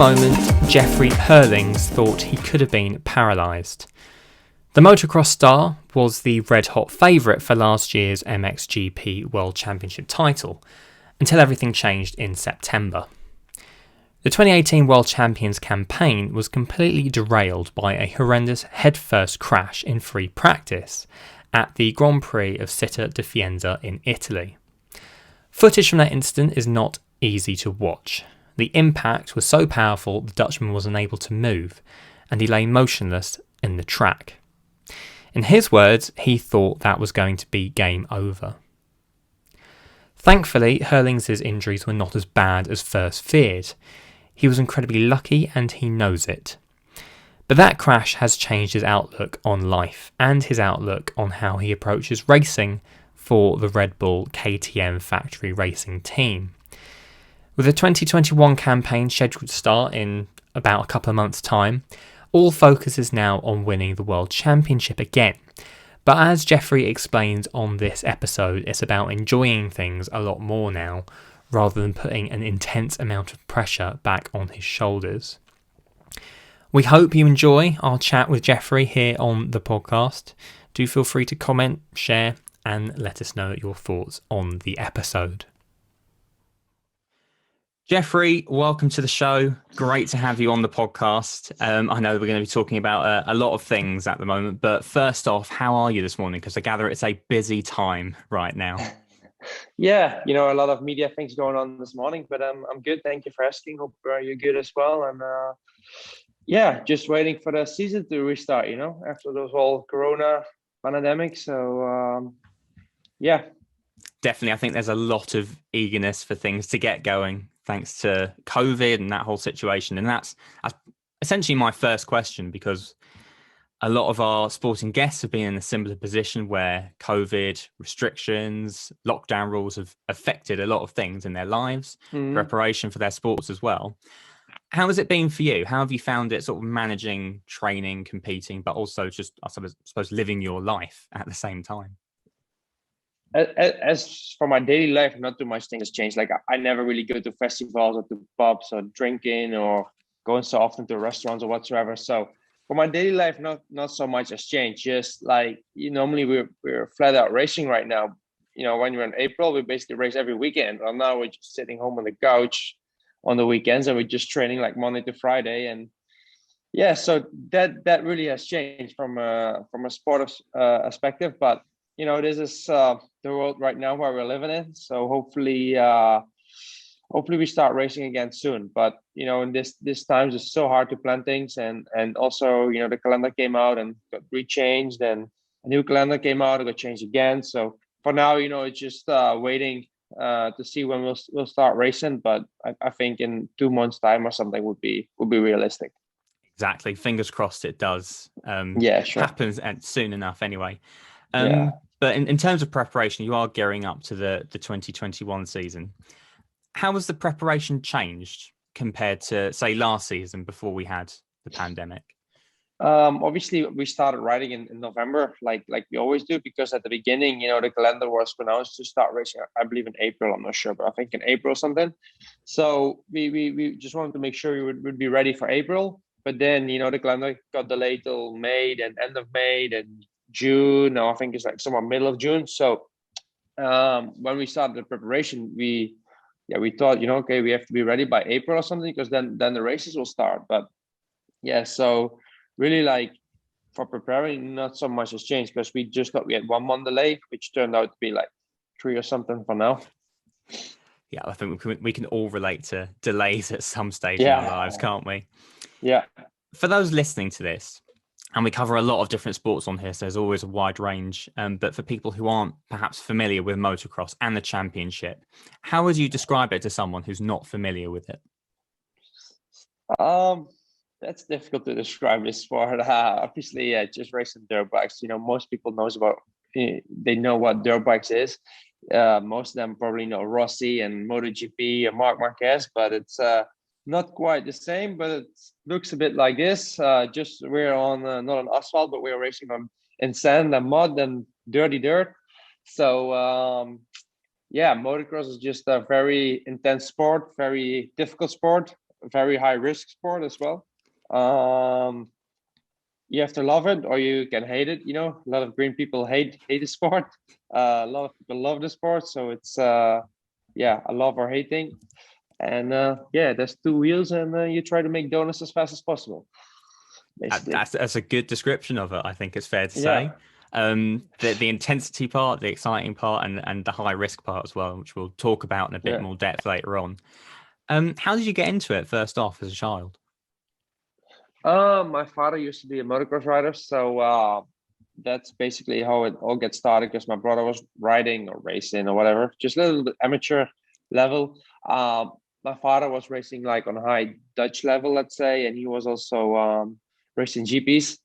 moment, Jeffrey Herlings thought he could have been paralysed. The motocross star was the red-hot favourite for last year's MXGP World Championship title, until everything changed in September. The 2018 World Champions campaign was completely derailed by a horrendous head-first crash in free practice at the Grand Prix of Citta di Faenza in Italy. Footage from that incident is not easy to watch. The impact was so powerful the Dutchman was unable to move, and he lay motionless in the track. In his words, he thought that was going to be game over. Thankfully, Herlings' injuries were not as bad as first feared. He was incredibly lucky and he knows it. But that crash has changed his outlook on life and his outlook on how he approaches racing for the Red Bull KTM factory racing team. With the 2021 campaign scheduled to start in about a couple of months' time, all focus is now on winning the World Championship again. But as Jeffrey explains on this episode, it's about enjoying things a lot more now, rather than putting an intense amount of pressure back on his shoulders. We hope you enjoy our chat with Jeffrey here on the podcast. Do feel free to comment, share, and let us know your thoughts on the episode. Jeffrey, welcome to the show. Great to have you on the podcast. I know we're going to be talking about a lot of things at the moment, but first off, how are you this morning? Because I gather it's a busy time right now. Yeah, a lot of media things going on this morning, but I'm good. Thank you for asking. Hope you're good as well. And just waiting for the season to restart, after those whole Corona pandemic. So, yeah. Definitely. I think there's a lot of eagerness for things to get going thanks to COVID and that whole situation. And that's essentially my first question, because a lot of our sporting guests have been in a similar position where COVID restrictions, lockdown rules have affected a lot of things in their lives, preparation for their sports as well. How has it been for you? How have you found it sort of managing training, competing, but also just, I suppose, living your life at the same time? As for my daily life, not too much things changed. Like I never really go to festivals or to pubs or drinking or going so often to restaurants or whatsoever. So for my daily life, not so much has changed. Just like normally we're flat out racing right now. When you're in April, we basically race every weekend. Well, now we're just sitting home on the couch on the weekends and we're just training like Monday to Friday. And yeah, so that really has changed from a sport perspective. But this is the world right now where we're living in. So hopefully we start racing again soon. But in this times it's so hard to plan things, and also the calendar came out and got rechanged, and a new calendar came out and got changed again. So for now, it's just waiting to see when we'll start racing. But I think in 2 months' time or something would be realistic. Exactly. Fingers crossed it does. Yeah, sure. Happens soon enough anyway. But in terms of preparation, you are gearing up to the 2021 season. How has the preparation changed compared to, say, last season before we had the pandemic? Obviously, we started riding in November, like we always do, because at the beginning, the calendar was pronounced to start racing, I believe in April. I'm not sure, but I think in April or something. So we just wanted to make sure we would be ready for April. But then, the calendar got delayed till May, then end of May, then June. Now I think it's like somewhere middle of June. So when we started the preparation, we thought, okay, we have to be ready by April or something, because then the races will start. But yeah, so really, like, for preparing, not so much has changed, because we just thought we had 1 month delay, which turned out to be like 3 or something for now. Yeah, I think we can all relate to delays at some stage in our lives, can't we? Yeah. For those listening to this, and we cover a lot of different sports on here, so there's always a wide range. But for people who aren't perhaps familiar with motocross and the championship, how would you describe it to someone who's not familiar with it? That's difficult to describe this sport. Obviously, just racing dirt bikes. Most people they know what dirt bikes is. Most of them probably know Rossi and MotoGP and Marc Marquez, but it's not quite the same. But it looks a bit like this. Just we're on not on asphalt, but we're racing in sand and mud and dirty dirt. So motocross is just a very intense sport, very difficult sport. very high risk sport as well. You have to love it or you can hate it. You know, a lot of green people hate the sport. A lot of people love the sport, so it's a love or hate thing. And there's two wheels, and you try to make donuts as fast as possible. Basically, That's a good description of it. I think it's fair to yeah. say. The intensity part, the exciting part, and the high risk part as well, which we'll talk about in a bit more depth later on. How did you get into it first off as a child? My father used to be a motocross rider, so that's basically how it all gets started. Because my brother was riding or racing or whatever, just a little bit amateur level. My father was racing like on high Dutch level, let's say, and he was also racing GPs.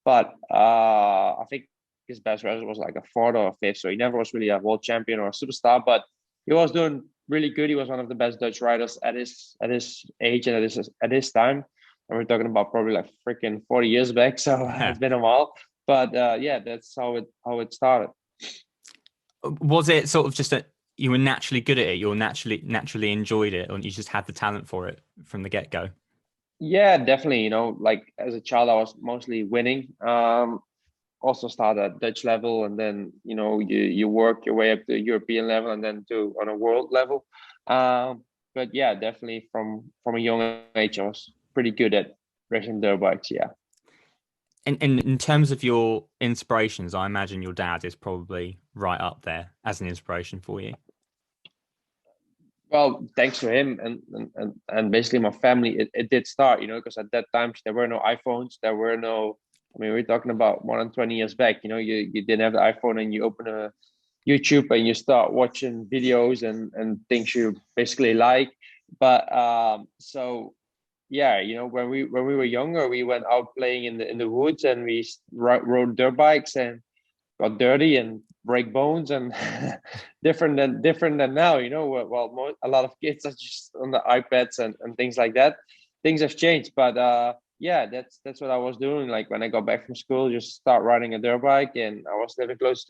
But I think his best result was like a fourth or a fifth, so he never was really a world champion or a superstar. But he was doing really good. He was one of the best Dutch riders at his age and at his time. And we're talking about probably like freaking 40 years back, so it's been a while. But that's how it started. Was it sort of just that you were naturally good at it? You naturally enjoyed it, or you just had the talent for it from the get go? Yeah, definitely. You know, like as a child, I was mostly winning. Also started at Dutch level, and then you work your way up to European level, and then to on a world level. But yeah, definitely from a young age, I was pretty good at racing dirt bikes. Yeah. And in terms of your inspirations, I imagine your dad is probably right up there as an inspiration for you. Well, thanks to him and basically my family, it did start, because at that time there were no iPhones, there were no. I mean, we're talking about more than 20 years back. You didn't have the iPhone, and you open a YouTube and you start watching videos and things you basically like. But so yeah, when we were younger, we went out playing in the woods, and we rode dirt bikes and got dirty and break bones and different than now. Well, a lot of kids are just on the iPads and things like that. Things have changed, but yeah, that's what I was doing. Like when I got back from school, just start riding a dirt bike, and I was living close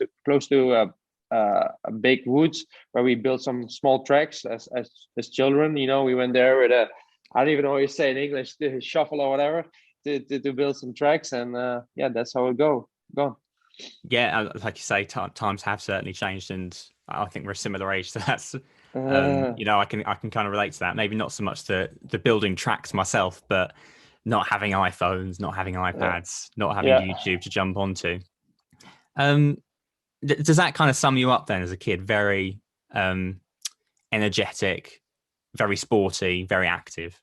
to a big woods where we built some small tracks as children. We went there with a, I don't even know what you say in English, the shuffle or whatever, to build some tracks, and that's how it go. Yeah, like you say, times have certainly changed, and I think we're a similar age, so that's I can kind of relate to that. Maybe not so much the building tracks myself, but not having iPhones, not having iPads, not having YouTube to jump onto. Does that kind of sum you up then as a kid? Very energetic, very sporty, very active.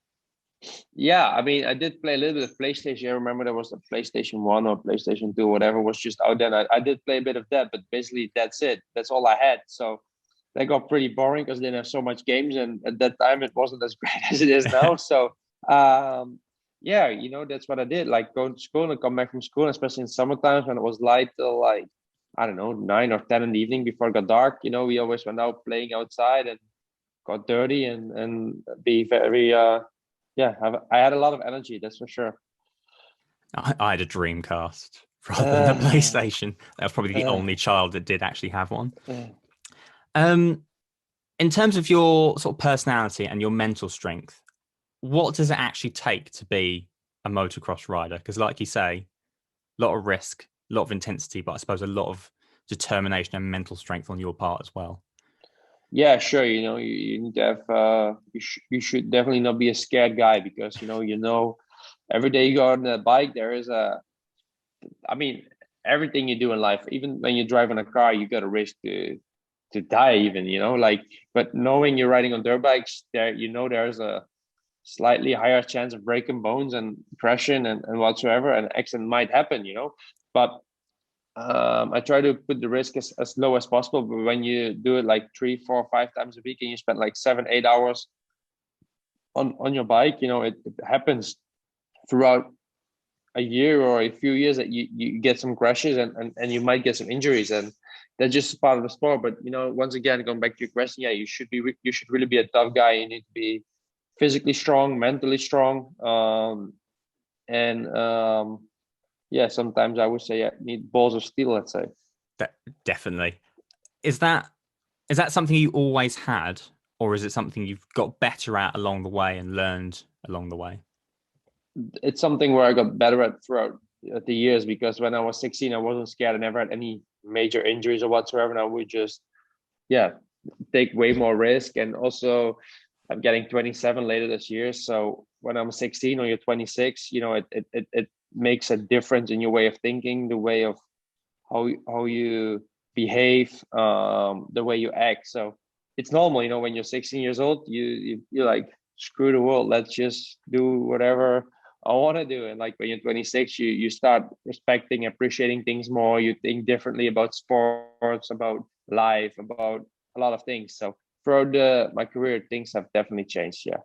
Yeah, I mean, I did play a little bit of PlayStation. I remember there was a PlayStation 1 or PlayStation 2, whatever was just out there. I did play a bit of that, but basically that's it. That's all I had. So that got pretty boring because they didn't have so much games. And at that time, it wasn't as great as it is now. So, that's what I did. Like go to school and come back from school, especially in summertime when it was light till like, I don't know, 9 or 10 in the evening before it got dark. We always went out playing outside and got dirty and be very... I had a lot of energy, that's for sure. I had a Dreamcast rather than a PlayStation. That was probably the only child that did actually have one. In terms of your sort of personality and your mental strength, what does it actually take to be a motocross rider? Because like you say, a lot of risk, a lot of intensity, but I suppose a lot of determination and mental strength on your part as well. Yeah, sure. You need to have. You should definitely not be a scared guy because every day you go on a bike, there is I mean, everything you do in life, even when you drive in a car, you got a risk to die. Even but knowing you're riding on dirt bikes, there's a slightly higher chance of breaking bones and crashing and whatsoever. An accident might happen. But I try to put the risk as low as possible. But when you do it like 3, 4, 5 times a week, and you spend like 7, 8 hours on your bike, it happens throughout a year or a few years that you get some crashes and you might get some injuries, and that's just part of the sport. But once again, going back to your question, you should really be a tough guy. You need to be physically strong, mentally strong, sometimes I would say need balls of steel, let's say. Definitely. Is that something you always had, or is it something you've got better at along the way and learned along the way? It's something where I got better at throughout the years, because when I was 16, I wasn't scared. I never had any major injuries or whatsoever. And I would just, take way more risk. And also, I'm getting 27 later this year. So when I'm 16 or you're 26, it makes a difference in your way of thinking, the way of how you behave, the way you act. So it's normal, when you're 16 years old, you're like, screw the world, let's just do whatever I want to do. And like when you're 26, you start respecting, appreciating things more. You think differently about sports, about life, about a lot of things. So throughout my career, things have definitely changed. Yeah.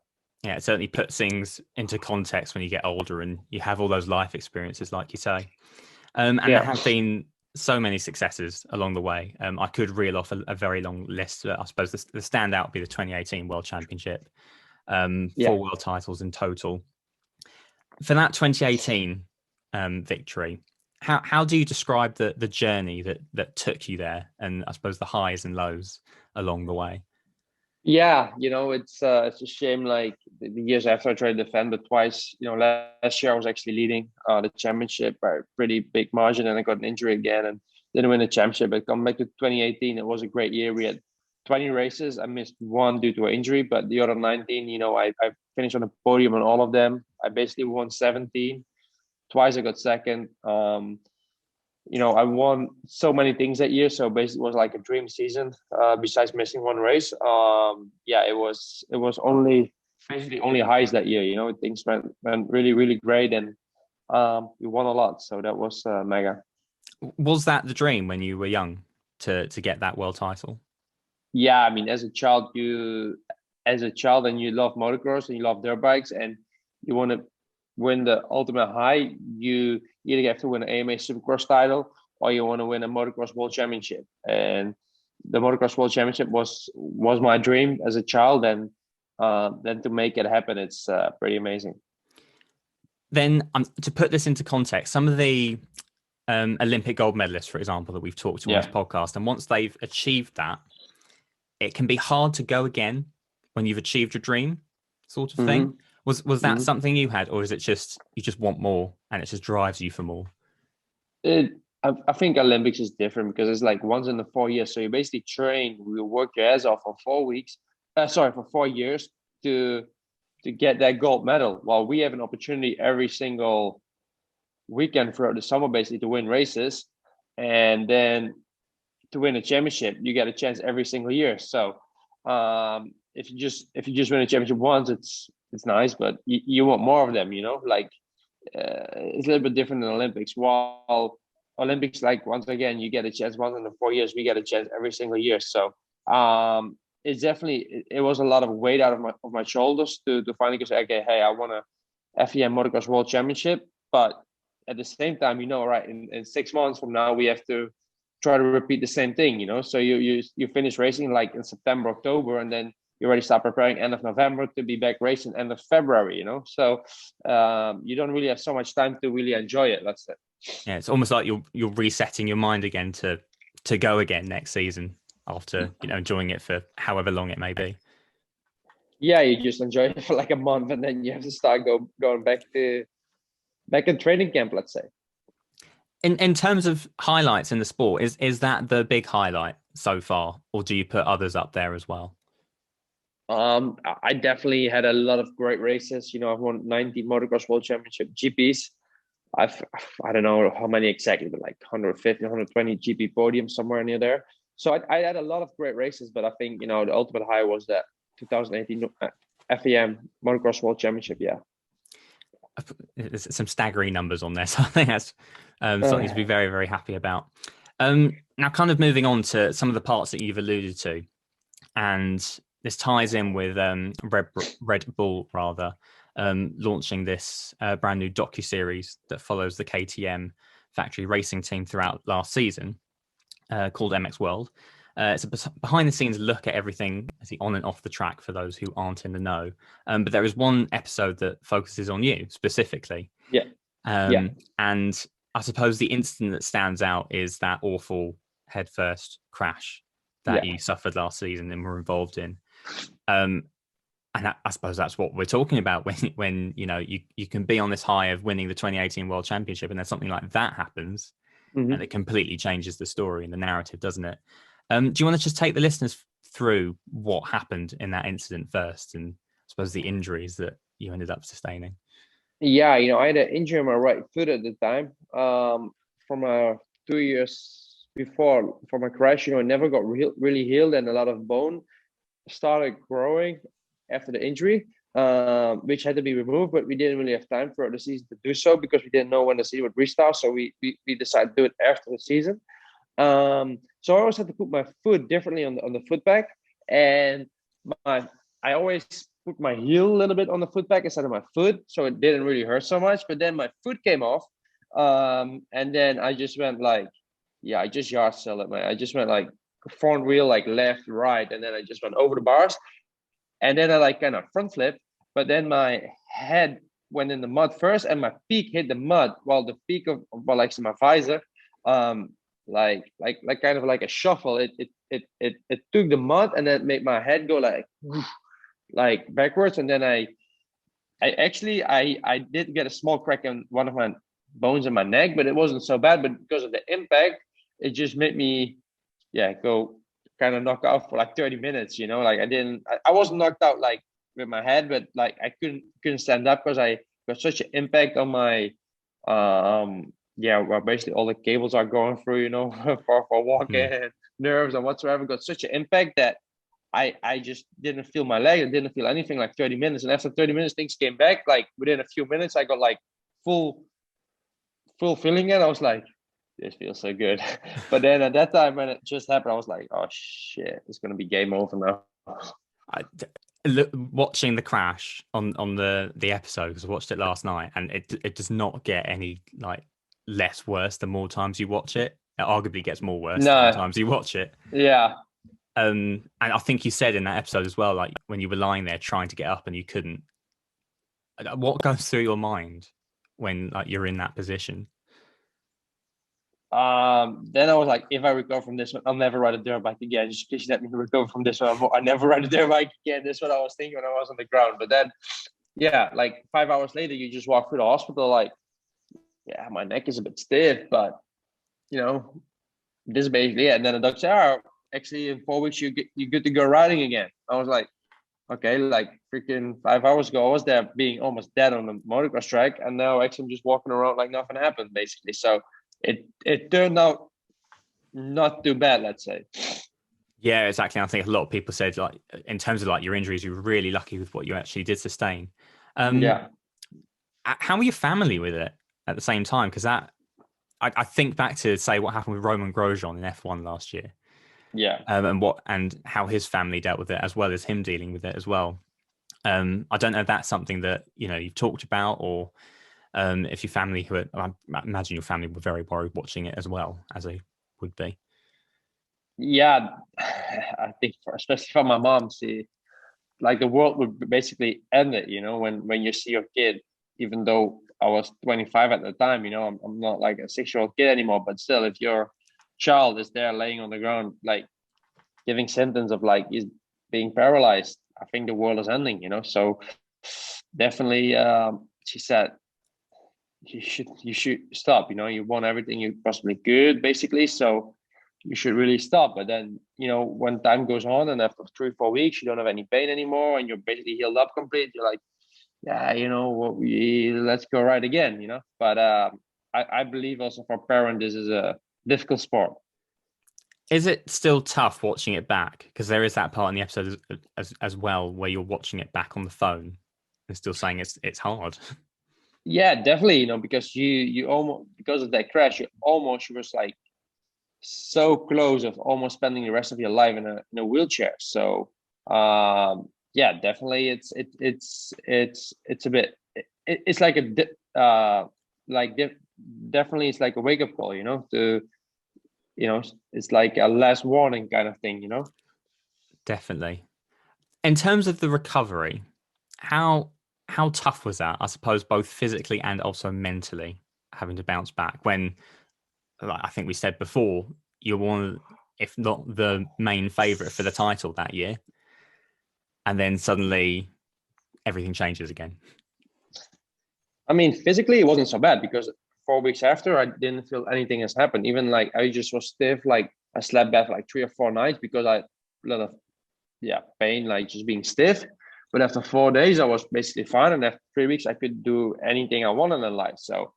Yeah, it certainly puts things into context when you get older and you have all those life experiences, like you say. And there have been so many successes along the way. I could reel off a very long list. I suppose the standout would be the 2018 World Championship, 4 world titles in total. For that 2018 victory, how do you describe the journey that took you there, and I suppose the highs and lows along the way? Yeah, it's a shame. Like the years after, I tried to defend, but twice. Last year I was actually leading the championship by a pretty big margin, and I got an injury again and didn't win the championship. But come back to 2018, it was a great year. We had 20 races. I missed one due to an injury, but the other 19, I finished on the podium on all of them. I basically won 17. Twice I got second. I won so many things that year. So basically, it was like a dream season. Besides missing one race, it was only basically only highs that year. Things went really really great, and we won a lot. So that was mega. Was that the dream when you were young to get that world title? Yeah, I mean, as a child, and you love motocross and you love dirt bikes, and you want to win the ultimate high. You either have to win an AMA Supercross title, or you want to win a motocross world championship. And the motocross world championship was my dream as a child, and then to make it happen, it's pretty amazing. Then to put this into context, some of the Olympic gold medalists, for example, that we've talked to on this podcast, and once they've achieved that, it can be hard to go again when you've achieved your dream, sort of thing. Was that something you had, or is it just you just want more and it just drives you for more? I think Olympics is different because it's like once in the 4 years. So you basically train, you work your ass off for 4 weeks. For 4 years to get that gold medal. While we have an opportunity every single weekend throughout the summer, basically to win races, and then to win a championship, you get a chance every single year. So if you just win a championship once, it's nice, but you want more of them. Like it's a little bit different than Olympics. While Olympics, like once again, you get a chance once in the 4 years. We get a chance every single year. So it's definitely it was a lot of weight out of my shoulders to finally say, okay, hey, I want a FEM Motocross World Championship, but at the same time, right, in 6 months from now, we have to try to repeat the same thing, So you finish racing like in September, October, and then you already start preparing end of November to be back racing end of February, So you don't really have so much time to really enjoy it. That's it. Yeah, it's almost like you're resetting your mind again to go again next season after enjoying it for however long it may be. Yeah, you just enjoy it for like a month, and then you have to start going back in training camp, let's say. In terms of highlights in the sport, is that the big highlight so far, or do you put others up there as well? I definitely had a lot of great races. I've won 90 Motocross World Championship GPs. I don't know how many exactly, but like 150, 120 GP podiums, somewhere near there. So I had a lot of great races, but I think, the ultimate high was that 2018 FEM Motocross World Championship. Yeah. There's some staggering numbers on there. So I think that's something to be very, very happy about. Now, kind of moving on to some of the parts that you've alluded to, and this ties in with Red Bull, launching this brand new docuseries that follows the KTM factory racing team throughout last season, called MX World. It's a behind-the-scenes look at everything on and off the track for those who aren't in the know. But there is one episode that focuses on you specifically. Yeah. And I suppose the incident that stands out is that awful headfirst crash that you suffered last season and were involved in. And I suppose that's what we're talking about when you know you can be on this high of winning the 2018 World Championship, and then something like that happens, and it completely changes the story and the narrative, doesn't it? Do you want to just take the listeners through what happened in that incident first, and I suppose the injuries that you ended up sustaining? Yeah, I had an injury on my right foot at the time. From 2 years before, from a crash, it never got really healed, and a lot of bone started growing after the injury, which had to be removed. But we didn't really have time for the season to do so because we didn't know when the season would restart. So we decided to do it after the season. So I always had to put my foot differently on the foot peg, and I always put my heel a little bit on the foot peg instead of my foot, so it didn't really hurt so much. But then my foot came off, and then I just went like, yeah, I just yard sailed it, man. I just went like front wheel, like left, right, and then I just went over the bars, and then I like kind of front flip, but then my head went in the mud first, and my peak hit the mud, while the peak of well, like my visor, like kind of like a shuffle. It took the mud and then made my head go like backwards, and then I did get a small crack in one of my bones in my neck, but it wasn't so bad. But because of the impact, it just made me go kind of knock out for like 30 minutes. Like I wasn't knocked out like with my head, but like I couldn't stand up because I got such an impact on my well, basically all the cables are going through, for walking and nerves and whatsoever. Got such an impact that I just didn't feel my leg. I didn't feel anything like 30 minutes. And after 30 minutes, things came back. Like within a few minutes, I got like full feeling it. I was like, this feels so good. But then at that time when it just happened, I was like, oh shit, it's gonna be game over now. Watching the crash on the episode, because I watched it last night, and it does not get any like less worse the more times you watch it. It arguably gets more worse the more times you watch it. Yeah. And I think you said in that episode as well, like when you were lying there trying to get up and you couldn't. What goes through your mind when like you're in that position? Then I was like, if I recover from this one, I'll never ride a dirt bike again. Just please let me recover from this one. I never ride a dirt bike again. That's what I was thinking when I was on the ground. But then, like 5 hours later, you just walk through the hospital like, my neck is a bit stiff, but this is basically it. And then the doctor said, actually in 4 weeks you're good to go riding again. I was like, okay, like freaking 5 hours ago I was there being almost dead on the motocross track, and now actually I'm just walking around like nothing happened basically. So it turned out not too bad, let's say. Yeah, exactly. I think a lot of people said, like, in terms of like your injuries, you were really lucky with what you actually did sustain. How were your family with it at the same time? Because I think back to say what happened with Roman Grosjean in F1 last year. Yeah. And how his family dealt with it, as well as him dealing with it as well. I don't know if that's something that you've talked about, or if your family, I imagine your family were very worried watching it as well, as they would be. Yeah, I think especially for my mom, like the world would basically end it. When you see your kid, even though I was 25 at the time, I'm not like a 6-year-old kid anymore, but still, if your child is there laying on the ground, like giving symptoms of like he's being paralyzed, I think the world is ending. So definitely, she said you should stop. You won everything you possibly could, basically. So you should really stop. But then, when time goes on and after 3-4 weeks, you don't have any pain anymore and you're basically healed up complete, you're like, let's go right again, But I believe also for parents, this is a difficult sport. Is it still tough watching it back? Because there is that part in the episode as well where you're watching it back on the phone and still saying it's hard. Yeah, definitely. Because you almost, because of that crash, you was like so close of almost spending the rest of your life in a wheelchair. So definitely it's a bit, it's like definitely it's like a wake up call, to it's like a last warning kind of thing, Definitely. In terms of the recovery, how tough was that? I suppose both physically and also mentally, having to bounce back when, like I think we said before, you're one, if not the main favourite for the title that year, and then suddenly everything changes again? I mean, physically, it wasn't so bad because 4 weeks after, I didn't feel anything has happened. Even like I just was stiff. Like I slept bad for like 3 or 4 nights because I a lot of pain, like just being stiff. But after 4 days, I was basically fine, and after 3 weeks, I could do anything I wanted in life. So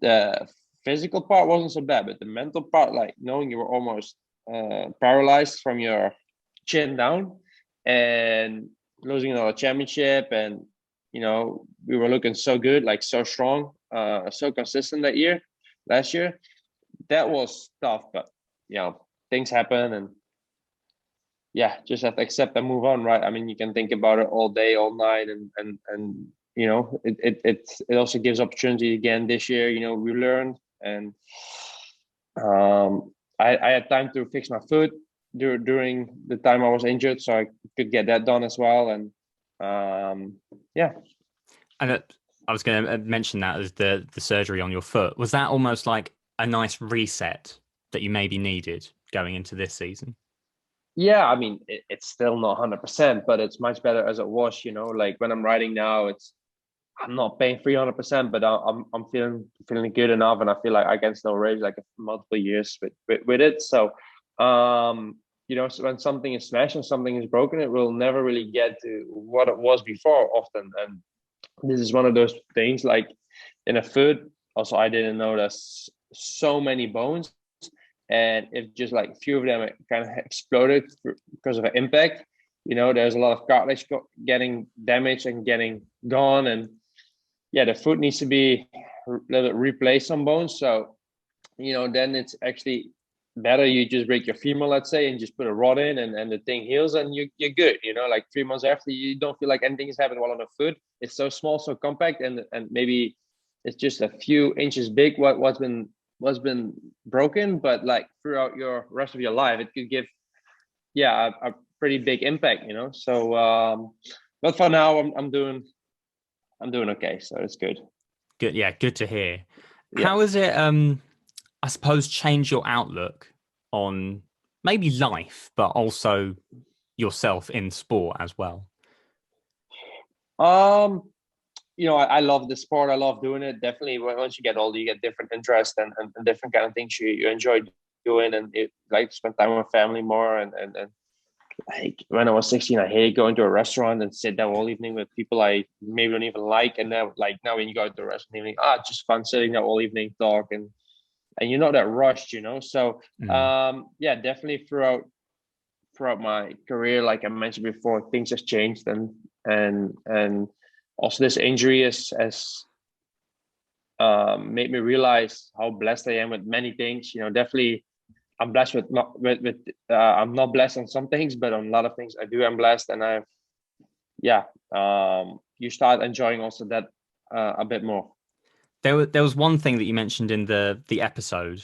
the physical part wasn't so bad, but the mental part, like knowing you were almost paralyzed from your chin down, and losing another championship, and we were looking so good, like so strong, so consistent last year. That was tough, but things happen, and just have to accept and move on, right? I mean, you can think about it all day, all night, and it also gives opportunity again this year. We learned, and I had time to fix my foot during the time I was injured, so I could get that done as well. And And I was going to mention that as the surgery on your foot. Was that almost like a nice reset that you maybe needed going into this season? Yeah, I mean, it's still not 100%, but it's much better as it was. Like when I'm riding now, I'm not paying 300%, but I'm feeling good enough, and I feel like I can still race like multiple years with it. So, so when something is smashed and something is broken, it will never really get to what it was before often. And this is one of those things, like in a foot. Also, I didn't know there's so many bones, and if just like a few of them kind of exploded because of an impact, there's a lot of cartilage getting damaged and getting gone. And the foot needs to be a little bit replaced on bones. So, then it's actually better you just break your femur, let's say, and just put a rod in, and the thing heals, and you're good. Like 3 months after, you don't feel like anything has happened. While on the foot, it's so small, so compact, and maybe it's just a few inches big what's been broken, but like throughout your rest of your life, it could give a pretty big impact. So but for now, I'm doing okay, so it's good. Good, yeah, good to hear. How has it I suppose change your outlook on maybe life, but also yourself in sport as well? I love the sport. I love doing it. Definitely, once you get older, you get different interests and different kind of things you enjoy doing, and it like spend time with family more. And like when I was 16, I hated going to a restaurant and sit there all evening with people I maybe don't even like. And now, when you go to a restaurant evening, it's just fun sitting there all evening, talk, and you're not that rushed, So definitely throughout my career, like I mentioned before, things have changed, and also this injury has made me realize how blessed I am with many things. Definitely I'm blessed I'm not blessed on some things, but on a lot of things I'm blessed, and you start enjoying also that a bit more. There was one thing that you mentioned in the episode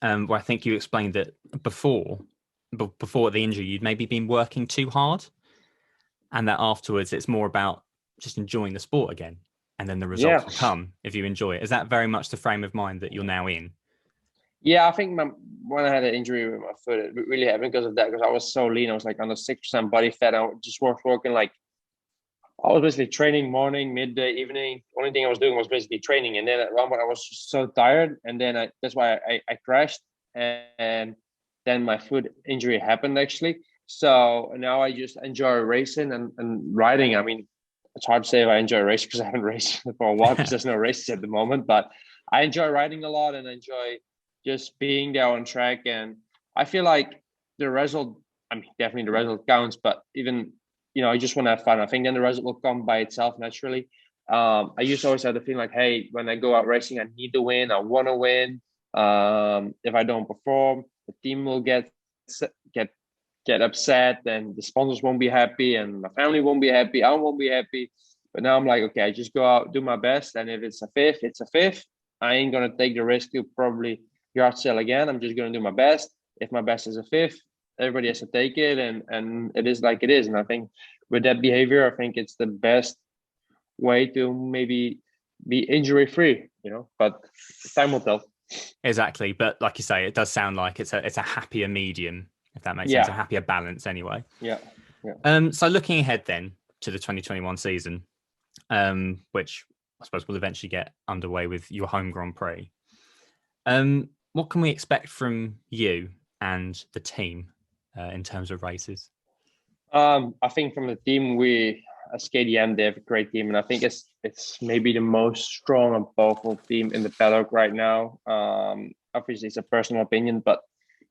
where I think you explained that before the injury, you'd maybe been working too hard, and that afterwards it's more about just enjoying the sport again, and then the results will come if you enjoy it. Is that very much the frame of mind that you're now in? Yeah, I think when I had an injury with my foot, it really happened because of that, because I was so lean. I was like under 6% body fat. I just was working like, I was basically training morning, midday, evening. Only thing I was doing was basically training. And then at one point I was just so tired. And then that's why I crashed. And then my foot injury happened actually. So now I just enjoy racing and riding. I mean, it's hard to say if I enjoy racing because I haven't raced for a while because there's no races at the moment. But I enjoy riding a lot and enjoy just being there on track. And I feel like the result, I mean, definitely the result counts, but even, I just want to have fun. I think then the result will come by itself naturally. I used to always have the feeling like, hey, when I go out racing, I need to win. I want to win. If I don't perform, the team will get upset, and the sponsors won't be happy, and my family won't be happy. I won't be happy. But now I'm like, okay, I just go out, do my best, and if it's a fifth, it's a fifth. I ain't gonna take the risk to probably yard sale again. I'm just gonna do my best. If my best is a fifth, everybody has to take it, and it is like it is. And I think with that behavior, I think it's the best way to maybe be injury free, but time will tell. Exactly. But like you say, it does sound like it's a happier medium, if that makes sense, a happier balance anyway. Yeah. So looking ahead then to the 2021 season, which I suppose will eventually get underway with your home Grand Prix. What can we expect from you and the team in terms of races? I think from the team, as KDM, they have a great team, and I think it's maybe the most strong and powerful team in the paddock right now. Obviously, it's a personal opinion, but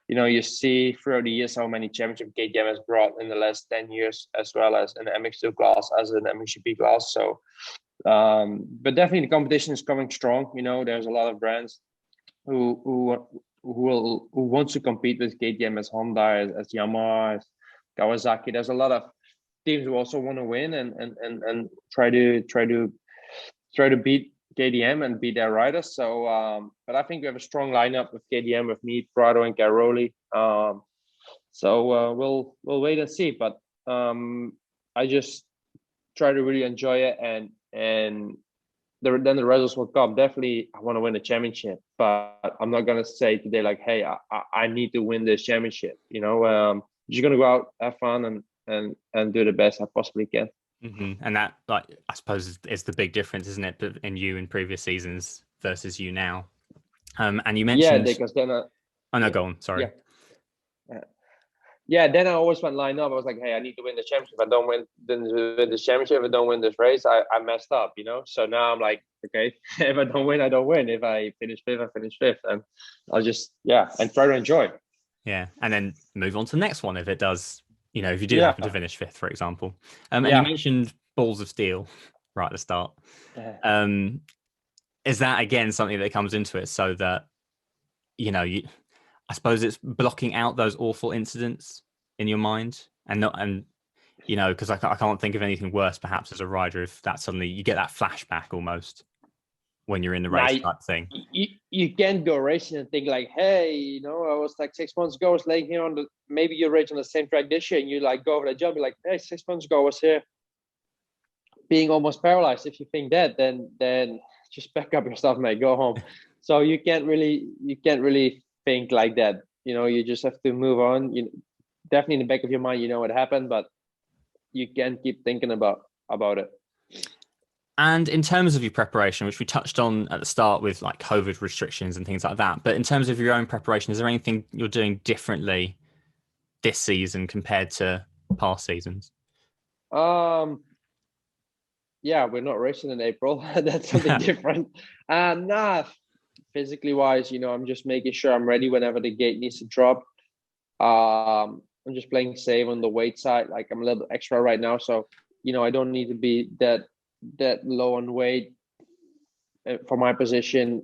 you see throughout the years how many championship KTM has brought in the last 10 years, as well as in the MX2 class, as an MXGP class. So, but definitely the competition is coming strong. There's a lot of brands who wants to compete with KTM, as Honda, as Yamaha, as Kawasaki. There's a lot of teams who also want to win and try to beat KDM and beat their riders. So, but I think we have a strong lineup with KDM, with me, Prado, and Caroli. So we'll wait and see. But I just try to really enjoy it, and then the results will come. Definitely, I want to win the championship, but I'm not gonna say today like, hey, I need to win this championship. Just gonna go out, have fun, and do the best I possibly can. Mm-hmm. And that, I suppose, is the big difference, isn't it, in you in previous seasons versus you now? And you mentioned, because then oh no, go on. Sorry. Yeah, then I always went line up. I was like, hey, I need to win the championship. If I don't win the championship, if I don't win this race, I messed up, So now I'm like, okay, if I don't win, I don't win. If I finish fifth, I finish fifth. And I'll just, and try to enjoy. Yeah, and then move on to the next one if it does, if you do happen to finish fifth, for example. And you mentioned balls of steel right at the start. Is that, again, something that comes into it so that, I suppose it's blocking out those awful incidents in your mind because I can't think of anything worse perhaps as a rider if that suddenly you get that flashback almost when you're in the race type thing. You can't go racing and think like, hey, I was like 6 months ago, I was laying here maybe you're racing on the same track this year, and you like go over the jump, you're like, hey, 6 months ago I was here being almost paralyzed. If you think that, then just pack up your stuff, mate, go home. So you can't really think like that. You just have to move on. Definitely in the back of your mind, what happened, but you can't keep thinking about it. And in terms of your preparation, which we touched on at the start with like COVID restrictions and things like that, but in terms of your own preparation, is there anything you're doing differently this season compared to past seasons? Yeah, we're not racing in April. That's something different. Physically wise, I'm just making sure I'm ready whenever the gate needs to drop. I'm just playing safe on the weight side. Like, I'm a little bit extra right now, so I don't need to be that low on weight for my position,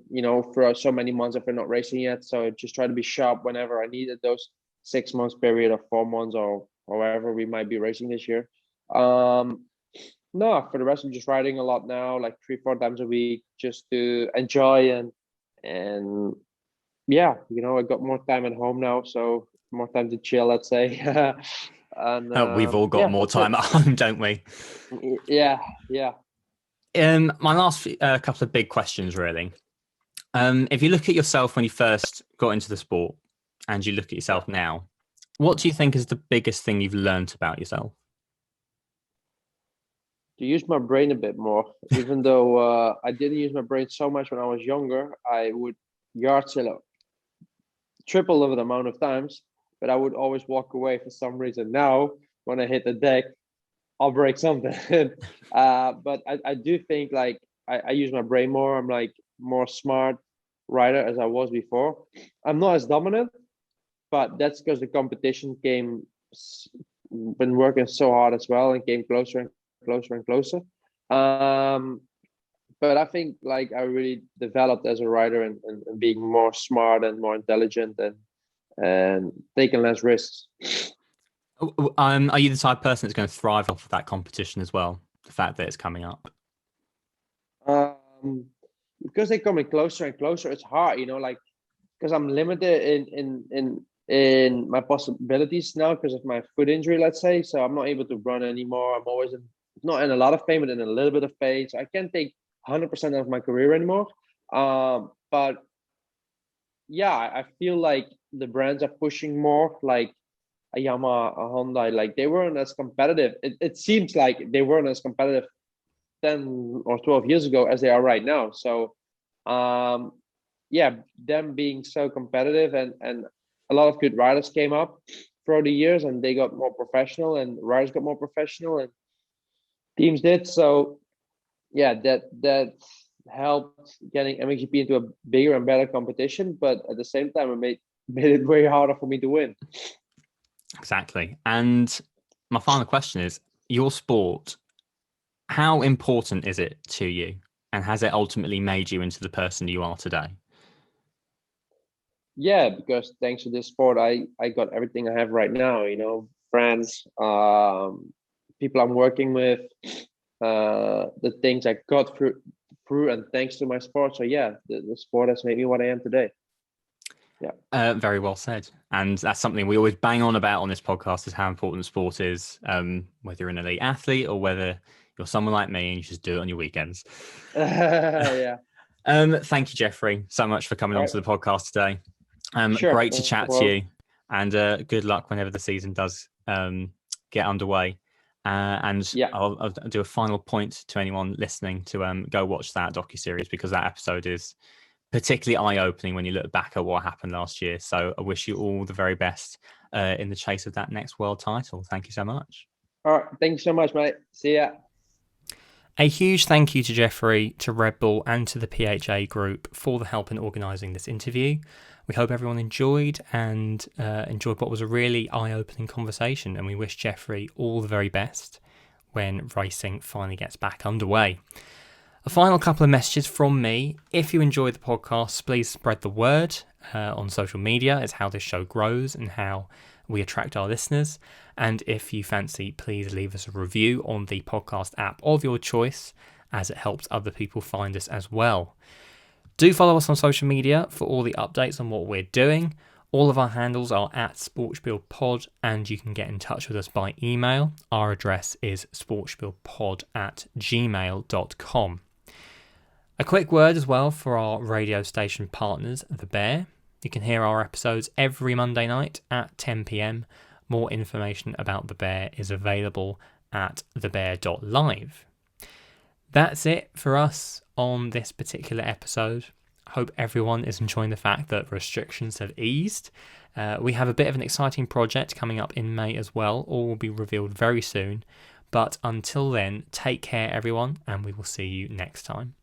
for so many months if we're not racing yet. So just try to be sharp whenever I need it, those 6 months period or 4 months or however we might be racing this year. No, for the rest, I'm just riding a lot now, like 3-4 times a week, just to enjoy and yeah, I got more time at home now, so more time to chill, let's say. And we've all got more time at home, don't we? Yeah. My last couple of big questions, really. If you look at yourself when you first got into the sport and you look at yourself now, what do you think is the biggest thing you've learned about yourself? To use my brain a bit more. Even though I didn't use my brain so much when I was younger, I would yard silo triple of the amount of times, but I would always walk away for some reason. Now, when I hit the deck, I'll break something. But I do think like I use my brain more. I'm like more smart rider as I was before. I'm not as dominant, but that's because the competition been working so hard as well and came closer and closer and closer. But I think like I really developed as a rider and being more smart and more intelligent and taking less risks. Are you the type of person that's going to thrive off of that competition as well? The fact that it's coming up? Because they're coming closer and closer, it's hard, like, because I'm limited in my possibilities now because of my foot injury, let's say. So I'm not able to run anymore. I'm always not in a lot of pain, but in a little bit of pain. So I can't take 100% of my career anymore. But yeah, I feel like the brands are pushing more, like a Yamaha, a Honda, like they weren't as competitive. It seems like they weren't as competitive 10 or 12 years ago as they are right now. So yeah, them being so competitive, and a lot of good riders came up through the years, and they got more professional, and riders got more professional, and teams did. So yeah, that helped getting MXGP into a bigger and better competition. But at the same time, it made it way harder for me to win. Exactly. And my final question is, your sport, how important is it to you? And has it ultimately made you into the person you are today? Yeah, because thanks to this sport, I got everything I have right now. Friends, people I'm working with, the things I got through, and thanks to my sport. So yeah, the sport has made me what I am today. Yeah. Very well said. And that's something we always bang on about on this podcast, is how important sport is, whether you're an elite athlete or whether you're someone like me and you just do it on your weekends. Yeah. Thank you, Jeffrey, so much for coming on to the podcast today. Sure. Great to chat to you, and good luck whenever the season does get underway. And yeah. I'll do a final point to anyone listening to go watch that docuseries, because that episode is particularly eye-opening when you look back at what happened last year. So I wish you all the very best in the chase of that next world title. Thank you so much. All right. Thank you so much, mate. See ya. A huge thank you to Jeffrey, to Red Bull and to the PHA group for the help in organising this interview. We hope everyone enjoyed what was a really eye-opening conversation, and we wish Jeffrey all the very best when racing finally gets back underway. A final couple of messages from me. If you enjoyed the podcast, please spread the word on social media. It's how this show grows and how we attract our listeners. And if you fancy, please leave us a review on the podcast app of your choice, as it helps other people find us as well. Do follow us on social media for all the updates on what we're doing. All of our handles are at SportSpielPod, and you can get in touch with us by email. Our address is sportspielpod@gmail.com. A quick word as well for our radio station partners, The Bear. You can hear our episodes every Monday night at 10 p.m. More information about The Bear is available at thebear.live. That's it for us on this particular episode. I hope everyone is enjoying the fact that restrictions have eased. We have a bit of an exciting project coming up in May as well. All will be revealed very soon. But until then, take care everyone, and we will see you next time.